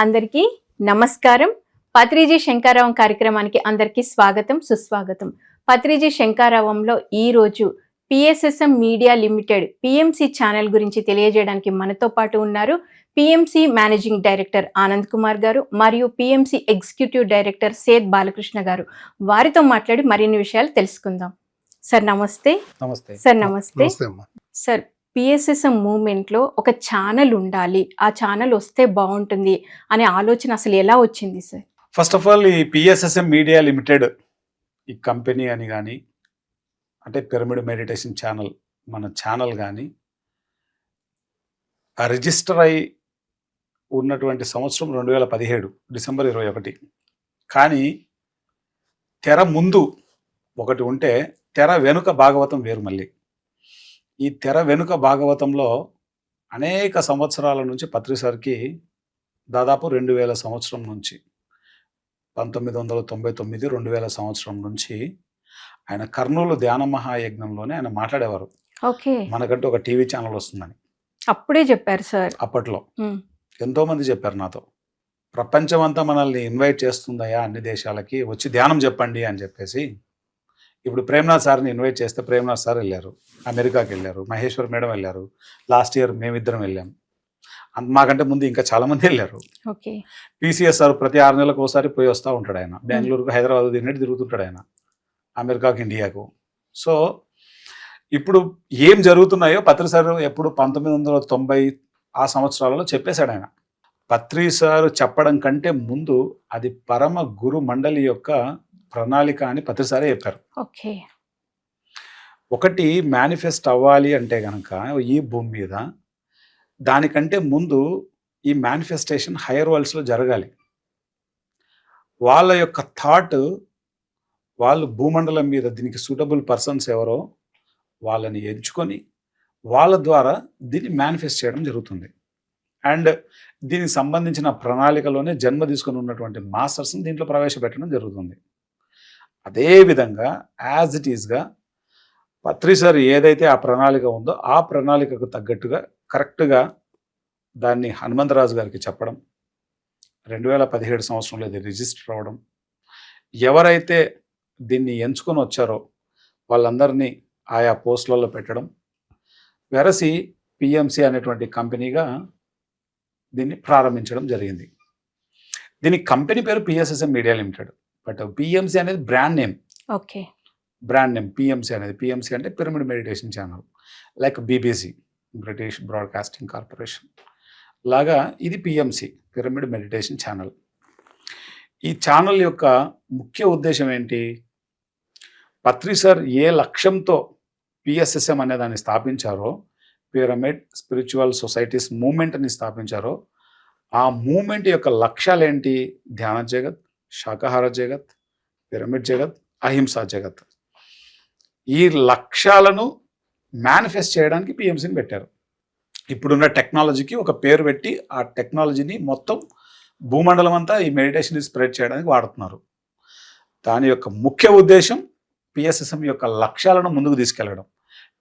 అందరికీ నమస్కారం. పత్రిజీ శంకరావం కార్యక్రమానికి అందరికీ స్వాగతం, సుస్వాగతం. పత్రిజీ శంకరావంలో ఈరోజు PSSM media limited PMC channel గురించి తెలియజేయడానికి మనతో పాటు ఉన్నారు PMC managing director Anand Kumar గారు మరియు పిఎంసి ఎగ్జిక్యూటివ్ డైరెక్టర్ సేద్ బాలకృష్ణ గారు. వారితో మాట్లాడి మరిన్ని విషయాలు తెలుసుకుందాం. సార్ నమస్తే. నమస్తే సార్ నమస్తే. సార్, పిఎస్ఎస్ఎం మూవ్మెంట్లో ఒక ఛానల్ ఉండాలి, ఆ ఛానల్ వస్తే బాగుంటుంది అనే ఆలోచన అసలు ఎలా వచ్చింది సార్? ఫస్ట్ ఆఫ్ ఆల్ ఈ పిఎస్ఎస్ఎం మీడియా లిమిటెడ్ ఈ కంపెనీ అని కానీ, అంటే పిరమిడ్ మెడిటేషన్ ఛానల్ మన ఛానల్ కానీ రిజిస్టర్ అయి ఉన్నటువంటి సంవత్సరం 2017 డిసెంబర్ 21. కానీ తెర ముందు ఒకటి ఉంటే తెర వెనుక భాగవతం వేరు. మళ్ళీ ఈ తెర వెనుక భాగవతంలో అనేక సంవత్సరాల నుంచి పత్రిసార్కి దాదాపు 2000 సంవత్సరం నుంచి 1999 2000 సంవత్సరం నుంచి ఆయన కర్నూలు ధ్యాన మహాయజ్ఞంలోనే ఆయన మాట్లాడేవారు. ఓకే, మనకంటూ ఒక టీవీ ఛానల్ వస్తుందని అప్పుడే చెప్పారు సార్. అప్పట్లో ఎంతో మంది చెప్పారు నాతో, ప్రపంచం అంతా మనల్ని ఇన్వైట్ చేస్తుందయా అన్ని దేశాలకి, వచ్చి ధ్యానం చెప్పండి అని చెప్పేసి. ఇప్పుడు ప్రేమ్నాథ్ సార్ని ఇన్వైట్ చేస్తే ప్రేమ్నాథ్ సార్ వెళ్ళారు, అమెరికాకి వెళ్ళారు, మహేశ్వర్ మేడం వెళ్ళారు, లాస్ట్ ఇయర్ మేమిద్దరం వెళ్ళాం, మాకంటే ముందు ఇంకా చాలా మంది వెళ్ళారు. పిసిఎస్ సార్ ప్రతి 6 నెలలకు ఒకసారి పోయి వస్తూ ఉంటాడు. ఆయన బెంగళూరుకు, హైదరాబాద్ తిరుగుతుంటాడు ఆయన, అమెరికాకు, ఇండియాకు. సో ఇప్పుడు ఏం జరుగుతున్నాయో పత్రి సార్ ఎప్పుడు 1990 ఆ సంవత్సరాలలో చెప్పేశాడు ఆయన. పత్రి సార్ చెప్పడం కంటే ముందు అది పరమ గురు మండలి యొక్క ప్రణాళిక అని పత్రిసారే చెప్పారు. ఓకే, ఒకటి మేనిఫెస్ట్ అవ్వాలి అంటే కనుక ఈ భూమి మీద దానికంటే ముందు ఈ మేనిఫెస్టేషన్ హైయర్ వరల్డ్స్లో జరగాలి. వాళ్ళ యొక్క థాట్, వాళ్ళు భూమండలం మీద దీనికి సూటబుల్ పర్సన్స్ ఎవరో వాళ్ళని ఎంచుకొని వాళ్ళ ద్వారా దీన్ని మేనిఫెస్ట్ చేయడం జరుగుతుంది. అండ్ దీనికి సంబంధించిన ప్రణాళికలోనే జన్మ తీసుకొని ఉన్నటువంటి మాస్టర్స్ని దీంట్లో ప్రవేశపెట్టడం జరుగుతుంది. అదేవిధంగా యాజ్ ఇట్ ఈస్గా పత్రి సార్ ఏదైతే ఆ ప్రణాళిక ఉందో ఆ ప్రణాళికకు తగ్గట్టుగా కరెక్ట్గా దాన్ని హనుమంతరాజు గారికి చెప్పడం, 2017 సంవత్సరంలో ఇది రిజిస్టర్ అవ్వడం, ఎవరైతే దీన్ని ఎంచుకొని వచ్చారో వాళ్ళందరినీ ఆయా పోస్టులలో పెట్టడం, వెరసి పిఎంసి అనేటువంటి కంపెనీగా దీన్ని ప్రారంభించడం జరిగింది. దీని కంపెనీ పేరు PSSM media limited, but PMC అనేది brand name. Okay, brand name PMC అనేది. పిఎంసి అంటే pyramid meditation channel, like BBC, British broadcasting corporation లాగా ఇది పిఎంసి, పిరమిడ్ మెడిటేషన్ ఛానల్. ఈ ఛానల్ యొక్క ముఖ్య ఉద్దేశం ఏంటి? పత్రి సార్ ఏ లక్ష్యంతో పిఎస్ఎస్ఎం అనే దాన్ని స్థాపించారో, పిరమిడ్ స్పిరిచువల్ సొసైటీస్ మూమెంట్ని స్థాపించారో, ఆ మూమెంట్ యొక్క లక్ష్యాలు ఏంటి? ధ్యాన జగత్, శాకాహార జగత్, పిరమిడ్ జగత్, అహింసా జగత్. ఈ లక్ష్యాలను మేనిఫెస్ట్ చేయడానికి పిఎంసిని పెట్టారు. ఇప్పుడున్న టెక్నాలజీకి ఒక పేరు పెట్టి ఆ టెక్నాలజీని మొత్తం భూమండలం అంతా ఈ మెడిటేషన్ స్ప్రెడ్ చేయడానికి వాడుతున్నారు. దాని యొక్క ముఖ్య ఉద్దేశం పిఎస్ఎస్ఎం యొక్క లక్ష్యాలను ముందుకు తీసుకెళ్లడం.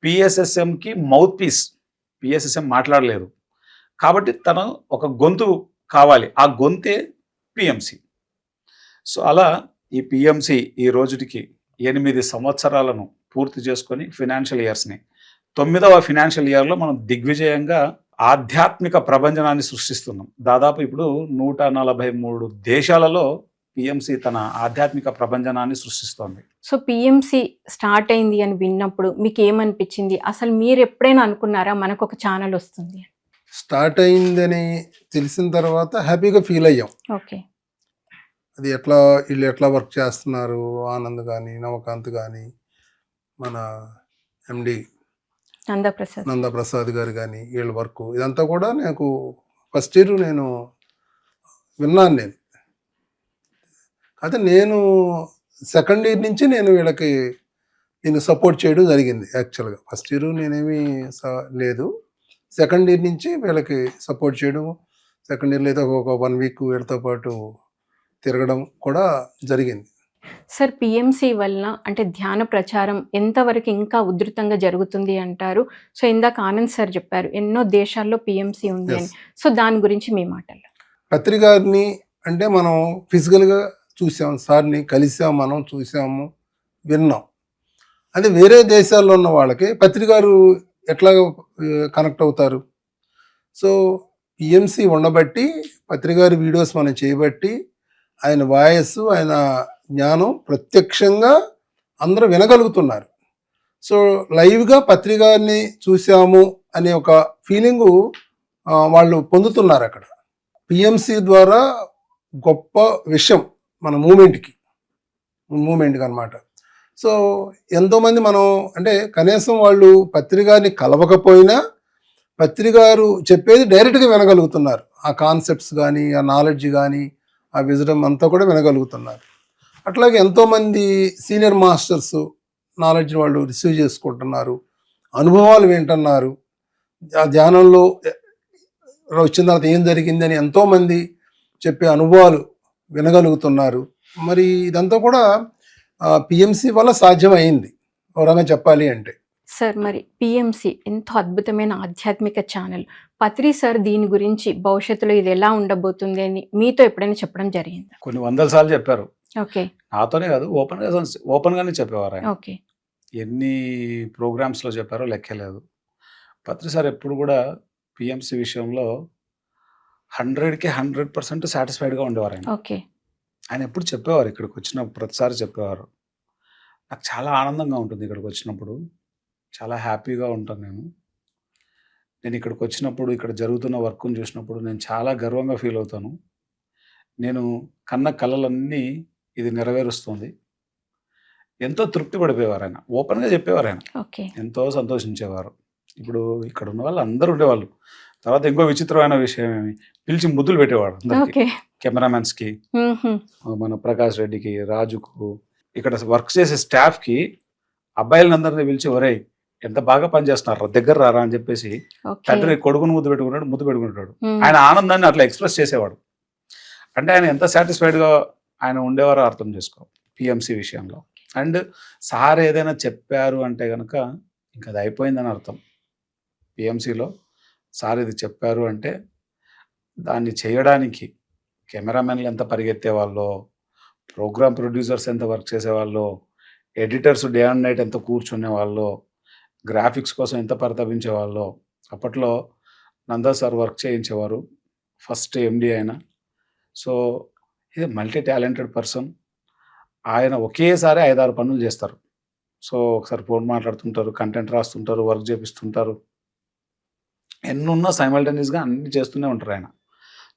పిఎస్ఎస్ఎంకి మౌత్ పీస్, పిఎస్ఎస్ఎం మాట్లాడలేదు కాబట్టి తను ఒక గొంతు కావాలి, ఆ గొంతే పిఎంసి. సో అలా ఈ పిఎంసి ఈ రోజుకి 8 సంవత్సరాలను పూర్తి చేసుకొని ఫినాన్షియల్ ఇయర్స్ని 9వ ఫినాన్షియల్ ఇయర్లో మనం దిగ్విజయంగా ఆధ్యాత్మిక ప్రభంజనాన్ని సృష్టిస్తున్నాం. దాదాపు ఇప్పుడు 143 దేశాలలో పిఎంసి తన ఆధ్యాత్మిక ప్రభంజనాన్ని సృష్టిస్తోంది. సో పిఎంసి స్టార్ట్ అయింది అని విన్నప్పుడు మీకు ఏమనిపించింది? అసలు మీరు ఎప్పుడైనా అనుకున్నారా మనకు ఒక ఛానల్ వస్తుంది? స్టార్ట్ అయిందని తెలిసిన తర్వాత హ్యాపీగా ఫీల్ అయ్యాం. ఓకే, అది వీళ్ళు ఎట్లా వర్క్ చేస్తున్నారు, ఆనంద్ కానీ, నవకాంత్ కానీ, మన ఎండి నందప్రసాద్ గారు కానీ, వీళ్ళ వర్క్ ఇదంతా కూడా నాకు ఫస్ట్ ఇయర్ నేను విన్నాను. అయితే నేను సెకండ్ ఇయర్ నుంచి నేను వీళ్ళకి సపోర్ట్ చేయడం జరిగింది. యాక్చువల్గా ఫస్ట్ ఇయర్ నేనేమీ లేదు, సెకండ్ ఇయర్ నుంచి వీళ్ళకి సపోర్ట్ చేయడం, సెకండ్ ఇయర్లో అయితే ఒక 1 వీక్ వీళ్ళతో పాటు తిరగడం కూడా జరిగింది. సార్, పిఎంసి వల్ల అంటే ధ్యాన ప్రచారం ఎంతవరకు ఇంకా ఉధృతంగా జరుగుతుంది అంటారు? సో ఇందాక ఆనంద్ సార్ చెప్పారు ఎన్నో దేశాల్లో పిఎంసి ఉంది అని. సో దాని గురించి మీ మాటలు. పత్రి గారిని అంటే మనం ఫిజికల్గా చూసాం, సార్ని కలిసాం, మనం చూసాము, విన్నాం. అదే వేరే దేశాల్లో ఉన్న వాళ్ళకి పత్రి గారు ఎట్లా కనెక్ట్ అవుతారు? సో పిఎంసి ఉండబట్టి పత్రి గారి వీడియోస్ మనం చేయబట్టి ఆయన వాయస్, ఆయన జ్ఞానం ప్రత్యక్షంగా అందరూ వినగలుగుతున్నారు. సో లైవ్గా పత్రి గారిని చూసాము అనే ఒక ఫీలింగు వాళ్ళు పొందుతున్నారు అక్కడ. పిఎంసి ద్వారా గొప్ప విషయం మన మూమెంట్కి అనమాట. సో ఎంతోమంది మనం అంటే కనీసం వాళ్ళు పత్రి గారిని కలవకపోయినా పత్రి గారు చెప్పేది డైరెక్ట్గా వినగలుగుతున్నారు. ఆ కాన్సెప్ట్స్ కానీ, ఆ నాలెడ్జ్ కానీ, ఆ విజడమ్ అంతా కూడా వినగలుగుతున్నారు. అట్లాగే ఎంతోమంది సీనియర్ మాస్టర్స్ నాలెడ్జ్ వాళ్ళు రిసీవ్ చేసుకుంటున్నారు, అనుభవాలు వింటున్నారు. ఆ ధ్యానంలో వచ్చిన తర్వాత ఏం జరిగిందని ఎంతోమంది చెప్పే అనుభవాలు వినగలుగుతున్నారు. మరి ఇదంతా కూడా పిఎంసి వల్ల సాధ్యమైంది ఎవరైనా చెప్పాలి అంటే. సార్ మరి పిఎంసి ఎంతో అద్భుతమైన ఆధ్యాత్మిక ఛానల్. పత్రి సార్ దీని గురించి భవిష్యత్తులో ఇది ఎలా ఉండబోతుంది అని మీతో ఎప్పుడైనా చెప్పడం జరిగిందా? కొన్ని వందల సార్లు చెప్పారు. ఓకే. నాతోనే కాదు, ఓపెన్గానే చెప్పేవారు ఆయన. ఓకే. ఎన్ని ప్రోగ్రామ్స్లో చెప్పారో లెక్కలేదు. పత్రి సార్ ఎప్పుడు కూడా పిఎంసి విషయంలో 100కి 100% సాటిస్ఫైడ్గా ఉండేవారు ఆయన. ఓకే. ఆయన ఎప్పుడు చెప్పేవారు, ఇక్కడికి వచ్చిన ప్రతిసారి చెప్పేవారు, నాకు చాలా ఆనందంగా ఉంటుంది ఇక్కడికి వచ్చినప్పుడు, చాలా హ్యాపీగా ఉంటాను నేను ఇక్కడికి వచ్చినప్పుడు, ఇక్కడ జరుగుతున్న వర్క్ను చూసినప్పుడు నేను చాలా గర్వంగా ఫీల్ అవుతాను. నేను కన్న కలలన్నీ ఇది నెరవేరుస్తుంది. ఎంతో తృప్తి పడిపోయేవారు ఆయన, ఓపెన్గా చెప్పేవారు ఆయన. ఓకే. ఎంతో సంతోషించేవారు. ఇప్పుడు ఇక్కడ ఉన్న వాళ్ళు అందరూ ఉండేవాళ్ళు. తర్వాత ఇంకో విచిత్రమైన విషయం ఏమి, పిలిచి ముద్దులు పెట్టేవాడు అందరికి, ఓకే. కెమెరామెన్స్కి, మన ప్రకాష్ రెడ్డికి, రాజుకు, ఇక్కడ వర్క్ చేసే స్టాఫ్కి, అబ్బాయిలందరినీ పిలిచి ఒరేయ్ ఎంత బాగా పనిచేస్తున్నారు, దగ్గర రారా అని చెప్పేసి తండ్రి కొడుకును ముద్దు పెట్టుకుంటాడు. ఆయన ఆనందాన్ని అట్లా ఎక్స్ప్రెస్ చేసేవాడు. అంటే ఆయన ఎంత సాటిస్ఫైడ్గా ఆయన ఉండేవారో అర్థం చేసుకో పిఎంసి విషయంలో. అండ్ సార్ ఏదైనా చెప్పారు అంటే కనుక ఇంకా అది అయిపోయిందని అర్థం. పిఎంసిలో సార్ ఇది చెప్పారు అంటే దాన్ని చేయడానికి కెమెరామెన్లు ఎంత పరిగెత్తేవాళ్ళో, ప్రోగ్రామ్ ప్రొడ్యూసర్స్ ఎంత వర్క్ చేసేవాళ్ళో, ఎడిటర్స్ డే అండ్ నైట్ ఎంత కూర్చునే వాళ్ళో, గ్రాఫిక్స్ కోసం ఎంత పరితపించేవాళ్ళో. అప్పట్లో నందా సార్ వర్క్ చేయించేవారు, ఫస్ట్ ఎండి ఆయన. సో ఇది మల్టీ టాలెంటెడ్ పర్సన్. ఆయన ఒకేసారి 5-6 పనులు చేస్తారు. సో ఒకసారి ఫోన్ మాట్లాడుతుంటారు, కంటెంట్ రాస్తుంటారు, వర్క్ చేపిస్తుంటారు, ఎన్నున్నా సైమల్టేనియస్గా అన్ని చేస్తూనే ఉంటారు ఆయన.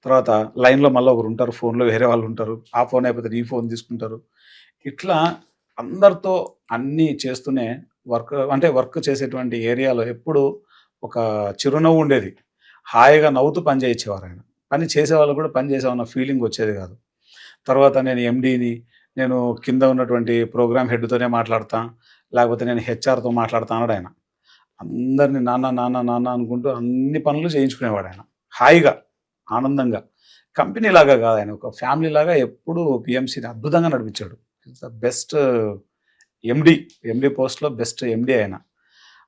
తర్వాత లైన్లో మళ్ళీ ఒకరు ఉంటారు, ఫోన్లో వేరే వాళ్ళు ఉంటారు, ఆ ఫోన్ అయిపోతే ఈ ఫోన్ తీసుకుంటారు. ఇట్లా అందరితో అన్నీ చేస్తూనే వర్క్ చేసేటువంటి ఏరియాలో ఎప్పుడు ఒక చిరునవ్వు ఉండేది. హాయిగా నవ్వుతూ పని చేయించేవారు ఆయన. పని చేసేవాళ్ళు కూడా పని చేసామన్న ఫీలింగ్ వచ్చేది కాదు. తర్వాత నేను ఎండీని, నేను కింద ఉన్నటువంటి ప్రోగ్రామ్ హెడ్తోనే మాట్లాడతా, లేకపోతే నేను హెచ్ఆర్తో మాట్లాడతా అన్నాడు ఆయన. అందరినీ నాన్న నాన్న నాన్న అనుకుంటూ అన్ని పనులు చేయించుకునేవాడు ఆయన, హాయిగా ఆనందంగా. కంపెనీ లాగా కాదు, ఆయన ఒక ఫ్యామిలీ లాగా ఎప్పుడు పిఎంసిని అద్భుతంగా నడిపించాడు. ఇట్స్ ద బెస్ట్ ఎండి పోస్ట్లో బెస్ట్ ఎండి ఆయన.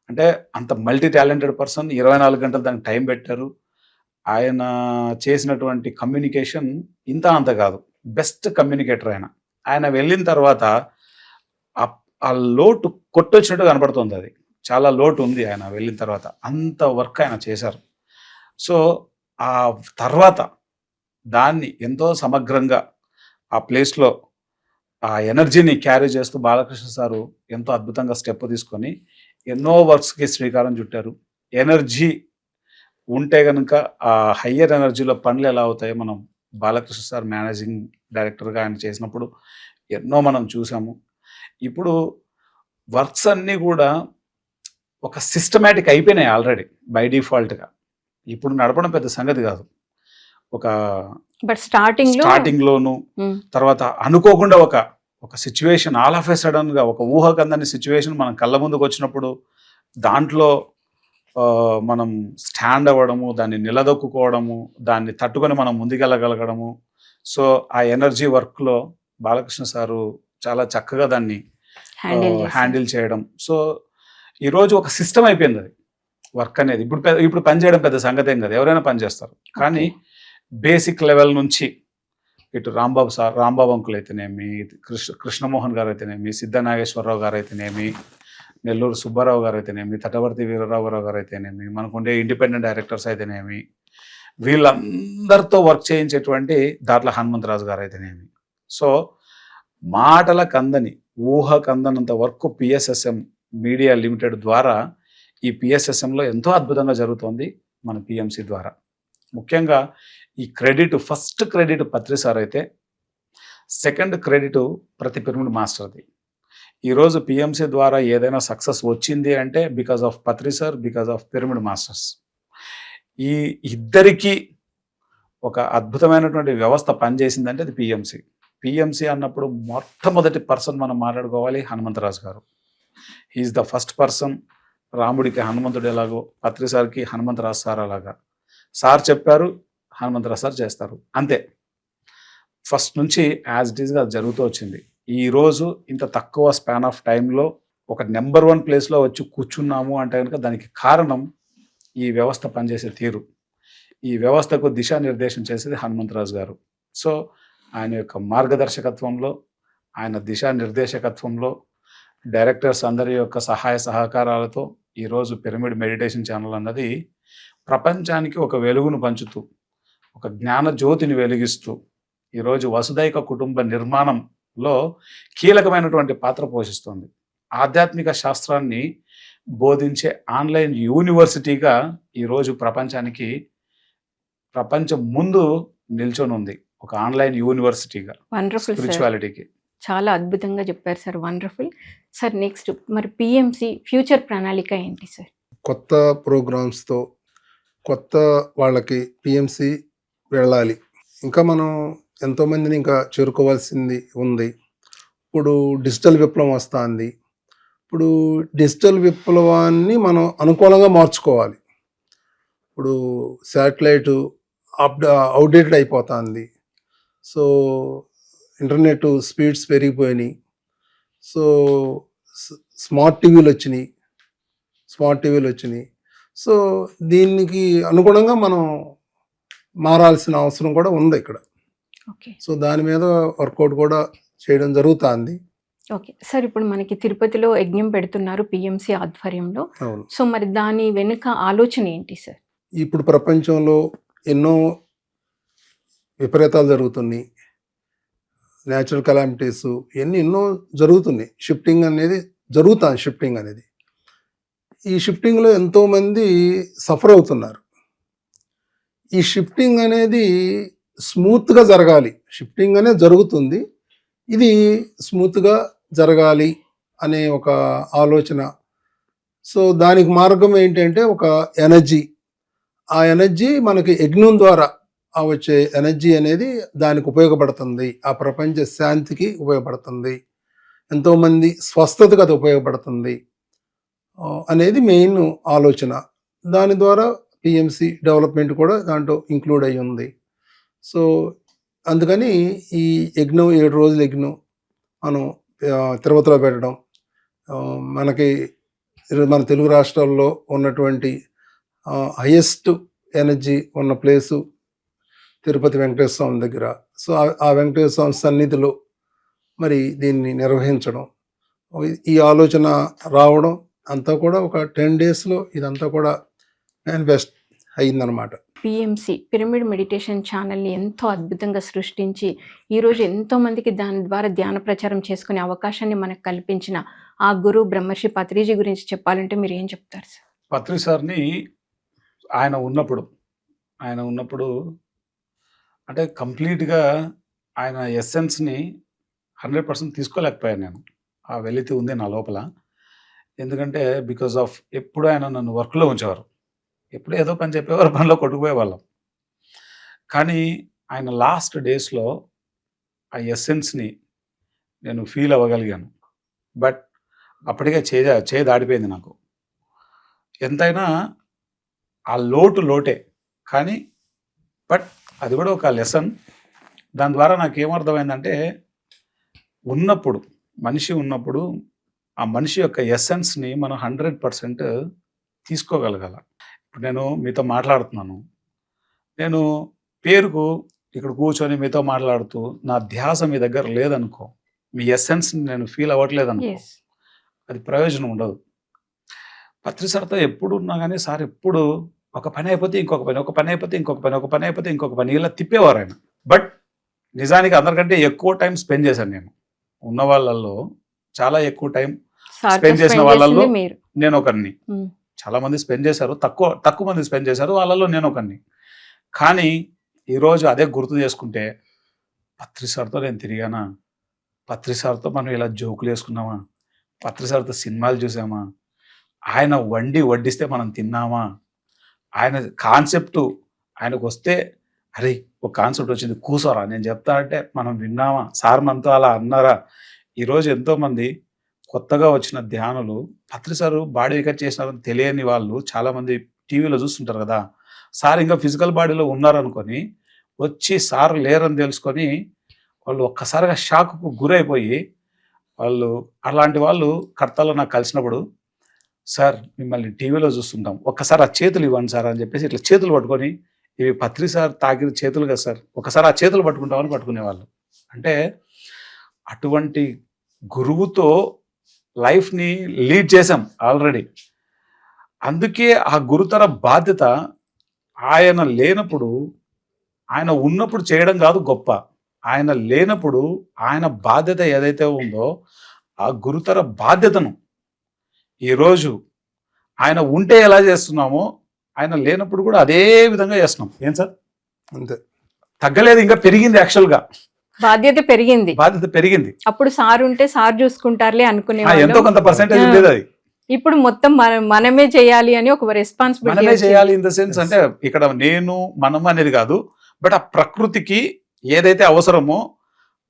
అంటే అంత మల్టీ టాలెంటెడ్ పర్సన్, 24 గంటలు దానికి టైం పెట్టారు. ఆయన చేసినటువంటి కమ్యూనికేషన్ ఇంత అంత కాదు, బెస్ట్ కమ్యూనికేటర్ ఆయన. ఆయన వెళ్ళిన తర్వాత ఆ లోటు కొట్టొచ్చినట్టు కనపడుతుంది. అది చాలా లోటు ఉంది ఆయన వెళ్ళిన తర్వాత, అంత వర్క్ ఆయన చేశారు. సో ఆ తర్వాత దాన్ని ఎంతో సమగ్రంగా ఆ ప్లేస్లో ఆ ఎనర్జీని క్యారీ చేస్తూ బాలకృష్ణ సారు ఎంతో అద్భుతంగా స్టెప్ తీసుకొని ఎన్నో వర్క్స్కి శ్రీకారం చుట్టారు. ఎనర్జీ ఉంటే కనుక ఆ హయ్యర్ ఎనర్జీలో పనులు ఎలా అవుతాయో మనం బాలకృష్ణ సార్ మేనేజింగ్ డైరెక్టర్గా ఆయన చేసినప్పుడు ఎన్నో మనం చూసాము. ఇప్పుడు వర్క్స్ అన్నీ కూడా ఒక సిస్టమేటిక్ అయిపోయినాయి ఆల్రెడీ బై డిఫాల్ట్గా. ఇప్పుడు నడపడం పెద్ద సంగతి కాదు. ఒక స్టార్టింగ్లోను, తర్వాత అనుకోకుండా ఒక సిచ్యువేషన్, ఆల్ ఆఫ్ ఏ సడన్గా ఒక ఊహకందని సిచ్యువేషన్ మనం కళ్ళ ముందుకు వచ్చినప్పుడు దాంట్లో మనం స్టాండ్ అవ్వడము, దాన్ని నిలదొక్కుకోవడము, దాన్ని తట్టుకొని మనం ముందుకెళ్ళగలగడము. సో ఆ ఎనర్జీ వర్క్లో బాలకృష్ణ సారు చాలా చక్కగా దాన్ని హ్యాండిల్ చేయడం. సో ఈరోజు ఒక సిస్టమ్ అయిపోయింది అది వర్క్ అనేది. ఇప్పుడు పని చేయడం పెద్ద సంగతి ఏం కదా, ఎవరైనా పని చేస్తారు. కానీ బేసిక్ లెవెల్ నుంచి ఇటు రాంబాబు అంకుల్ అయితేనేమి, కృష్ణమోహన్ గారు అయితేనేమి, సిద్ధ నాగేశ్వరరావు గారు అయితేనేమి, నెల్లూరు సుబ్బారావు గారు అయితేనేమి, తటవర్తి వీరరాఘవరావు గారు అయితేనేమి, మనకుండే ఇండిపెండెంట్ డైరెక్టర్స్ అయితేనేమి, వీళ్ళందరితో వర్క్ చేయించేటువంటి దాట్ల హనుమంతరాజు గారు అయితేనేమి. సో మాటల కందని, ఊహ కందనంత వర్క్ పిఎస్ఎస్ఎం మీడియా లిమిటెడ్ ద్వారా ఈ పిఎస్ఎస్ఎంలో ఎంతో అద్భుతంగా జరుగుతోంది మన పిఎంసి ద్వారా. ముఖ్యంగా ఈ ఫస్ట్ క్రెడిట్ పత్రి సార్ అయితే, సెకండ్ క్రెడిట్ ప్రతి పిరమిడ్ మాస్టర్ది. ఈరోజు పిఎంసి ద్వారా ఏదైనా సక్సెస్ వచ్చింది అంటే because of Patri sir, because of pyramid masters. ఈ ఇద్దరికీ ఒక అద్భుతమైనటువంటి వ్యవస్థ పనిచేసిందంటే అది పిఎంసి. పిఎంసి అన్నప్పుడు మొట్టమొదటి పర్సన్ మనం మాట్లాడుకోవాలి Hanumantharaju garu. He is the first person. రాముడికి హనుమంతుడు ఎలాగో, పత్రి సార్కి హనుమంతరాజు సార్ అలాగా. సార్ చెప్పారు, హనుమంతరాజు సార్ చేస్తారు, అంతే. ఫస్ట్ నుంచి యాజ్ ఇట్ ఈస్గా జరుగుతూ వచ్చింది. ఈరోజు ఇంత తక్కువ స్పాన్ ఆఫ్ టైంలో ఒక నెంబర్ 1 ప్లేస్లో వచ్చి కూర్చున్నాము అంటే కనుక దానికి కారణం ఈ వ్యవస్థ పనిచేసే తీరు. ఈ వ్యవస్థకు దిశానిర్దేశం చేసేది హనుమంతరాజు గారు. సో ఆయన యొక్క మార్గదర్శకత్వంలో, ఆయన దిశానిర్దేశకత్వంలో, డైరెక్టర్స్ అందరి యొక్క సహాయ సహకారాలతో ఈరోజు పిరమిడ్ మెడిటేషన్ ఛానల్ అన్నది ప్రపంచానికి ఒక వెలుగును పంచుతూ, ఒక జ్ఞాన జ్యోతిని వెలిగిస్తూ ఈరోజు వసుదైక కుటుంబ నిర్మాణంలో కీలకమైనటువంటి పాత్ర పోషిస్తుంది. ఆధ్యాత్మిక శాస్త్రాన్ని బోధించే ఆన్లైన్ యూనివర్సిటీగా ఈరోజు ప్రపంచం ముందు నిల్చొని ఉంది, ఒక ఆన్లైన్ యూనివర్సిటీగా స్పిరిచువాలిటీకి. చాలా అద్భుతంగా చెప్పారు సార్, వండర్ఫుల్ సార్. నెక్స్ట్ మరి పిఎంసి ఫ్యూచర్ ప్రణాళిక ఏంటి సార్? కొత్త ప్రోగ్రామ్స్తో కొత్త వాళ్ళకి పిఎంసి వెళ్ళాలి. ఇంకా మనం ఎంతోమందిని ఇంకా చేరుకోవాల్సింది ఉంది. ఇప్పుడు డిజిటల్ విప్లవం వస్తుంది. ఇప్పుడు డిజిటల్ విప్లవాన్ని మనం అనుకూలంగా మార్చుకోవాలి. ఇప్పుడు శాటిలైట్ అవుట్డేటెడ్ అయిపోతుంది. సో ఇంటర్నెట్ స్పీడ్స్ పెరిగిపోయినాయి. సో స్మార్ట్ టీవీలు వచ్చినాయి. సో దీనికి అనుగుణంగా మనం మారాల్సిన అవసరం కూడా ఉంది ఇక్కడ. సో దాని మీద వర్కౌట్ కూడా చేయడం జరుగుతుంది. ఓకే సార్, ఇప్పుడు మనకి తిరుపతిలో యజ్ఞం పెడుతున్నారు పిఎంసి ఆధ్వర్యంలో. అవును. సో మరి దాని వెనుక ఆలోచన ఏంటి సార్? ఇప్పుడు ప్రపంచంలో ఎన్నో విపరీతాలు జరుగుతున్నాయి, న్యాచురల్ కలామిటీస్ ఇవన్నీ ఎన్నో జరుగుతున్నాయి. షిఫ్టింగ్ అనేది జరుగుతుంది. ఈ షిఫ్టింగ్లో ఎంతోమంది సఫర్ అవుతున్నారు. ఈ షిఫ్టింగ్ అనేది స్మూత్గా జరగాలి. షిఫ్టింగ్ అనేది జరుగుతుంది, ఇది స్మూత్గా జరగాలి అనే ఒక ఆలోచన. సో దానికి మార్గం ఏంటంటే ఒక ఎనర్జీ. ఆ ఎనర్జీ మనకి యజ్ఞం ద్వారా వచ్చే ఎనర్జీ అనేది దానికి ఉపయోగపడుతుంది. ఆ ప్రపంచ శాంతికి ఉపయోగపడుతుంది, ఎంతోమంది స్వస్థతకు అది ఉపయోగపడుతుంది అనేది మెయిన్ ఆలోచన. దాని ద్వారా పిఎంసి డెవలప్మెంట్ కూడా దాంట్లో ఇంక్లూడ్ అయి ఉంది. సో అందుకని ఈ యజ్ఞం 7 రోజుల యజ్ఞం మనం తిరుపతిలో పెట్టడం, మనకి మన తెలుగు రాష్ట్రాల్లో ఉన్నటువంటి హైయెస్ట్ ఎనర్జీ ఉన్న ప్లేసు తిరుపతి వెంకటేశ్వర స్వామి దగ్గర. సో ఆ వెంకటేశ్వర స్వామి సన్నిధిలో మరి దీన్ని నిర్వహించడం, ఈ ఆలోచన రావడం అంతా కూడా ఒక 10 daysలో ఇదంతా కూడా మేనిఫెస్ట్ అయిందనమాట. పిఎంసి పిరమిడ్ మెడిటేషన్ ఛానల్ని ఎంతో అద్భుతంగా సృష్టించి ఈరోజు ఎంతోమందికి దాని ద్వారా ధ్యాన ప్రచారం చేసుకునే అవకాశాన్ని మనకు కల్పించిన ఆ గురువు బ్రహ్మర్షి పత్రిజీ గురించి చెప్పాలంటే మీరు ఏం చెప్తారు సార్? పత్రి సార్ని ఆయన ఉన్నప్పుడు అంటే కంప్లీట్గా ఆయన ఎస్సెన్స్ని 100% తీసుకోలేకపోయాను నేను. ఆ వెలితి ఉంది నా లోపల. ఎందుకంటే బికాజ్ ఆఫ్ ఎప్పుడు ఆయన నన్ను వర్క్లో ఉంచేవారు, ఎప్పుడు ఏదో పని చెప్పేవారు, పనిలో కొట్టుకుపోయే వాళ్ళం. కానీ ఆయన లాస్ట్ డేస్లో ఆ ఎస్సెన్స్ని నేను ఫీల్ అవ్వగలిగాను. బట్ అప్పటికే చేయి దాడిపోయింది నాకు. ఎంతైనా ఆ లోటే, కానీ బట్ అది కూడా ఒక లెసన్. దాని ద్వారా నాకు ఏమర్థమైందంటే మనిషి ఉన్నప్పుడు ఆ మనిషి యొక్క ఎసెన్స్ని మనం 100% తీసుకోగలగాల. ఇప్పుడు నేను మీతో మాట్లాడుతున్నాను, నేను పేరుకు ఇక్కడ కూర్చొని మీతో మాట్లాడుతూ నా ధ్యాస మీ దగ్గర లేదనుకో, మీ ఎస్సెన్స్ నేను ఫీల్ అవ్వట్లేదు అనుకో, ఎస్ అది ప్రయోజనం ఉండదు. పత్రిసార్తో ఎప్పుడు ఉన్నా కానీ సార్ ఎప్పుడు ఒక పని అయిపోతే ఇంకొక పని, ఒక పని అయిపోతే ఇంకొక పని, ఒక పని అయిపోతే ఇంకొక పని, ఇలా తిప్పేవారు ఆయన. బట్ నిజానికి అందరికంటే ఎక్కువ టైం స్పెండ్ చేశాను నేను. ఉన్న వాళ్ళల్లో చాలా ఎక్కువ టైం స్పెండ్ చేసిన వాళ్ళల్లో మీరు నేను ఒకరిని. చాలా మంది స్పెండ్ చేశారు, తక్కువ మంది స్పెండ్ చేశారు, వాళ్ళలో నేను ఒకరిని. కానీ ఈరోజు అదే గుర్తు చేసుకుంటే, పత్రిసార్తో నేను తిరిగానా, పత్రిసార్తో మనం ఇలా జోకులు వేసుకున్నామా, పత్రిసార్తో సినిమాలు చూసామా, ఆయన వడ్డిస్తే మనం తిన్నామా, ఆయన కాన్సెప్ట్ ఆయనకు వస్తే అరే ఒక కాన్సెప్ట్ వచ్చింది కూసోరా నేను చెప్తా అంటే మనం విన్నామా, సార్ మనతో అలా అన్నారా. ఈరోజు ఎంతోమంది కొత్తగా వచ్చిన ధ్యానులు పత్రిసారు బాడీ వికెట్ చేసినారని తెలియని వాళ్ళు చాలామంది టీవీలో చూస్తుంటారు కదా. సార్ ఇంకా ఫిజికల్ బాడీలో ఉన్నారనుకొని వచ్చి సార్ లేరని తెలుసుకొని వాళ్ళు ఒక్కసారిగా షాక్కు గురైపోయి వాళ్ళు, అలాంటి వాళ్ళు కర్తలో నాకు కలిసినప్పుడు, సార్ మిమ్మల్ని టీవీలో చూస్తుంటాం, ఒక్కసారి ఆ చేతులు ఇవ్వండి సార్ అని చెప్పేసి ఇట్లా చేతులు పట్టుకొని, ఇవి పత్రిసార్ తాకిన చేతులు కదా సార్, ఒకసారి ఆ చేతులు పట్టుకుంటామని పట్టుకునేవాళ్ళు. అంటే అటువంటి గురువుతో లైఫ్ని లీడ్ చేసాం ఆల్రెడీ. అందుకే ఆ గురుతర బాధ్యత ఆయన లేనప్పుడు, ఆయన ఉన్నప్పుడు చేయడం కాదు గొప్ప, ఆయన లేనప్పుడు ఆయన బాధ్యత ఏదైతే ఉందో ఆ గురుతర బాధ్యతను ఈరోజు ఆయన ఉంటే ఎలా చేస్తున్నామో ఆయన లేనప్పుడు కూడా అదే విధంగా చేస్తున్నాం. ఏం సార్ అంతే, తగ్గలేదు, ఇంకా పెరిగింది. యాక్చువల్గా బాధ్యత పెరిగింది. అప్పుడు సార్ ఉంటే సార్ చూసుకుంటారులే అనుకునే ఎంతో కొంత పర్సెంటేజ్ ఉండేది. అది ఇప్పుడు మొత్తం మనమే చేయాలి అని ఒక రెస్పాన్సిబిలిటీ, మనమే చేయాలి ఇన్ ద సెన్స్ అంటే ఇక్కడ నేను మనం అనేది కాదు, బట్ ఆ ప్రకృతికి ఏదైతే అవసరమో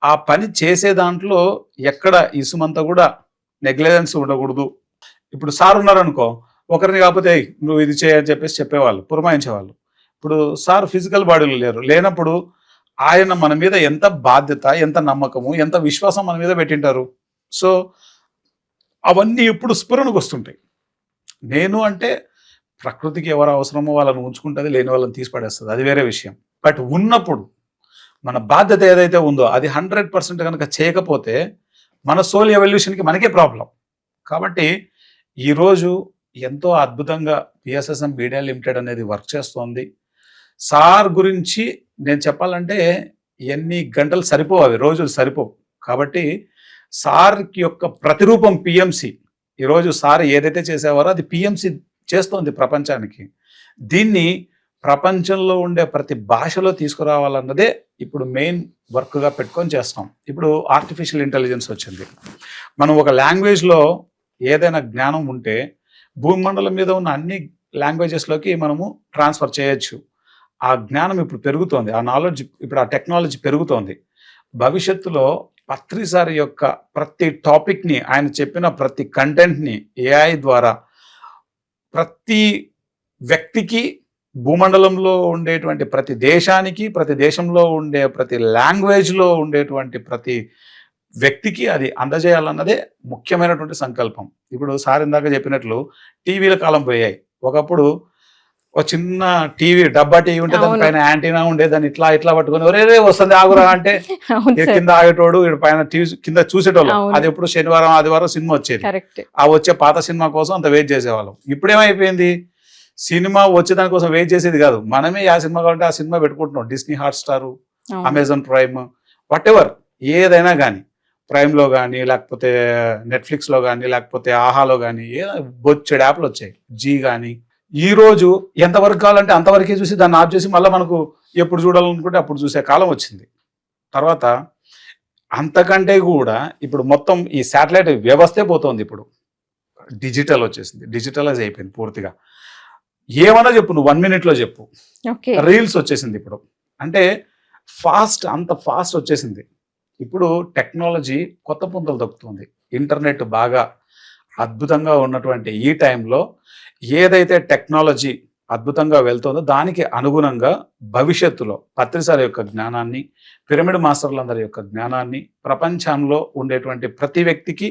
ఆ పని చేసే దాంట్లో ఎక్కడ ఇసుమంతా కూడా నెగ్లిజెన్స్ ఉండకూడదు. ఇప్పుడు సార్ ఉన్నారనుకో, ఒకరిని కాకపోతే నువ్వు ఇది చేయని చెప్పేసి చెప్పేవాళ్ళు, పురమాయించేవాళ్ళు. ఇప్పుడు సార్ ఫిజికల్ బాడీలో లేనప్పుడు ఆయన మన మీద ఎంత బాధ్యత, ఎంత నమ్మకము, ఎంత విశ్వాసం మన మీద పెట్టింటారు. సో అవన్నీ ఇప్పుడు స్ఫురణకు వస్తుంటాయి. నేను అంటే ప్రకృతికి ఎవరు అవసరమో వాళ్ళని ఉంచుకుంటుంది, లేని వాళ్ళని తీసి పడేస్తుంది, అది వేరే విషయం. బట్ ఉన్నప్పుడు మన బాధ్యత ఏదైతే ఉందో అది 100% కనుక చేయకపోతే మన సోల్ ఎవల్యూషన్కి మనకే ప్రాబ్లం. కాబట్టి ఈరోజు ఎంతో అద్భుతంగా పిఎస్ఎస్ఎం మీడియా లిమిటెడ్ అనేది వర్క్ చేస్తోంది. సార్ గురించి నేను చెప్పాలంటే ఎన్ని గంటలు సరిపోవు, అవి రోజులు సరిపోవు. కాబట్టి సార్ యొక్క ప్రతిరూపం పిఎంసి. ఈరోజు సార్ ఏదైతే చేసేవారో అది పిఎంసి చేస్తోంది ప్రపంచానికి. దీన్ని ప్రపంచంలో ఉండే ప్రతి భాషలో తీసుకురావాలన్నదే ఇప్పుడు మెయిన్ వర్క్గా పెట్టుకొని చేస్తాం. ఇప్పుడు ఆర్టిఫిషియల్ ఇంటెలిజెన్స్ వచ్చింది. మనం ఒక లాంగ్వేజ్లో ఏదైనా జ్ఞానం ఉంటే భూమండలం మీద ఉన్న అన్ని లాంగ్వేజెస్లోకి మనము ట్రాన్స్ఫర్ చేయొచ్చు. ఆ జ్ఞానం ఇప్పుడు పెరుగుతోంది, ఆ నాలెడ్జ్, ఇప్పుడు ఆ టెక్నాలజీ పెరుగుతోంది. భవిష్యత్తులో పత్రిసారి యొక్క ప్రతి టాపిక్ని, ఆయన చెప్పిన ప్రతి కంటెంట్ని ఏఐ ద్వారా ప్రతి వ్యక్తికి, భూమండలంలో ఉండేటువంటి ప్రతి దేశానికి, ప్రతి దేశంలో ఉండే ప్రతి లాంగ్వేజ్లో ఉండేటువంటి ప్రతి వ్యక్తికి అది అందజేయాలన్నదే ముఖ్యమైనటువంటి సంకల్పం. ఇప్పుడు సార్ ఇందాక చెప్పినట్లు టీవీల కాలం పోయాయి. ఒకప్పుడు ఒక చిన్న టీవీ, డబ్బా టీవీ ఉంటే దానిపైన యాంటీనా ఉండేది, దాన్ని ఇట్లా ఇట్లా పట్టుకొని ఒరే వస్తుంది ఆగురా అంటే కింద ఆగేటోడు, పైన టీవీ కింద చూసేటోళ్ళు. అది ఎప్పుడు శనివారం ఆదివారం సినిమా వచ్చేది. ఆ వచ్చే పాత సినిమా కోసం అంత వెయిట్ చేసేవాళ్ళం. ఇప్పుడేమైపోయింది, సినిమా వచ్చే దానికోసం వెయిట్ చేసేది కాదు, మనమే ఆ సినిమా కావాలంటే ఆ సినిమా పెట్టుకుంటున్నాం. Disney Hotstar, Amazon prime, what ever, ఏదైనా కానీ, ప్రైమ్లో కానీ, లేకపోతే నెట్ఫ్లిక్స్లో కానీ, లేకపోతే ఆహాలో కానీ, బొచ్చెడు యాప్లు వచ్చాయి, జీ కానీ. ఈరోజు ఎంతవరకు కావాలంటే అంతవరకే చూసి దాన్ని ఆఫ్ చేసి మళ్ళీ మనకు ఎప్పుడు చూడాలనుకుంటే అప్పుడు చూసే కాలం వచ్చింది. తర్వాత అంతకంటే కూడా ఇప్పుడు మొత్తం ఈ శాటిలైట్ వ్యవస్థే పోతుంది. ఇప్పుడు డిజిటల్ వచ్చేసింది, డిజిటలైజ్ అయిపోయింది పూర్తిగా. ఏమన్నా చెప్పు, నువ్వు 1 minute చెప్పు. రీల్స్ వచ్చేసింది ఇప్పుడు. అంటే అంత ఫాస్ట్ వచ్చేసింది. ఇప్పుడు టెక్నాలజీ కొత్త పుంతలు తొక్కుతుంది. ఇంటర్నెట్ బాగా అద్భుతంగా ఉన్నటువంటి ఈ టైంలో ఏదైతే టెక్నాలజీ అద్భుతంగా వెళ్తుందో దానికి అనుగుణంగా భవిష్యత్తులో పత్రిసారి యొక్క జ్ఞానాన్ని, పిరమిడ్ మాస్టర్లందరి యొక్క జ్ఞానాన్ని ప్రపంచంలో ఉండేటువంటి ప్రతి వ్యక్తికి,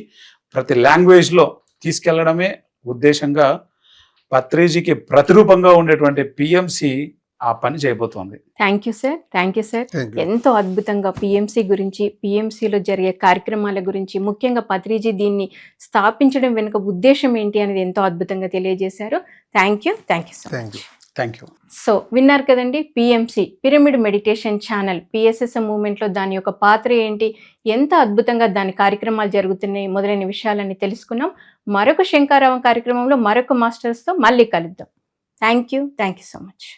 ప్రతి లాంగ్వేజ్లో తీసుకెళ్లడమే ఉద్దేశంగా పత్రిజీకి ప్రతిరూపంగా ఉండేటువంటి పిఎంసి ఆ పని చేయబోతోంది. Thank you sir. Thank you sir. Thank you. ఎంతో అద్భుతంగా పిఎంసి గురించి, పిఎంసిలో జరిగే కార్యక్రమాల గురించి, ముఖ్యంగా పత్రిజీ దీన్ని స్థాపించడం వెనుక ఉద్దేశం ఏంటి అనేది ఎంతో అద్భుతంగా తెలియజేశారు. Thank you. Thank you so thank much. You. Thank you. So విన్నారు కదండి, PMC pyramid meditation channel PSSM మూవ్మెంట్లో దాని యొక్క పాత్ర ఏంటి, ఎంత అద్భుతంగా దాని కార్యక్రమాలు జరుగుతున్నాయి మొదలైన విషయాలన్నీ తెలుసుకున్నాం. మరొక శంకారావం కార్యక్రమంలో మరొక మాస్టర్స్తో మళ్ళీ కలుద్దాం. Thank you so much.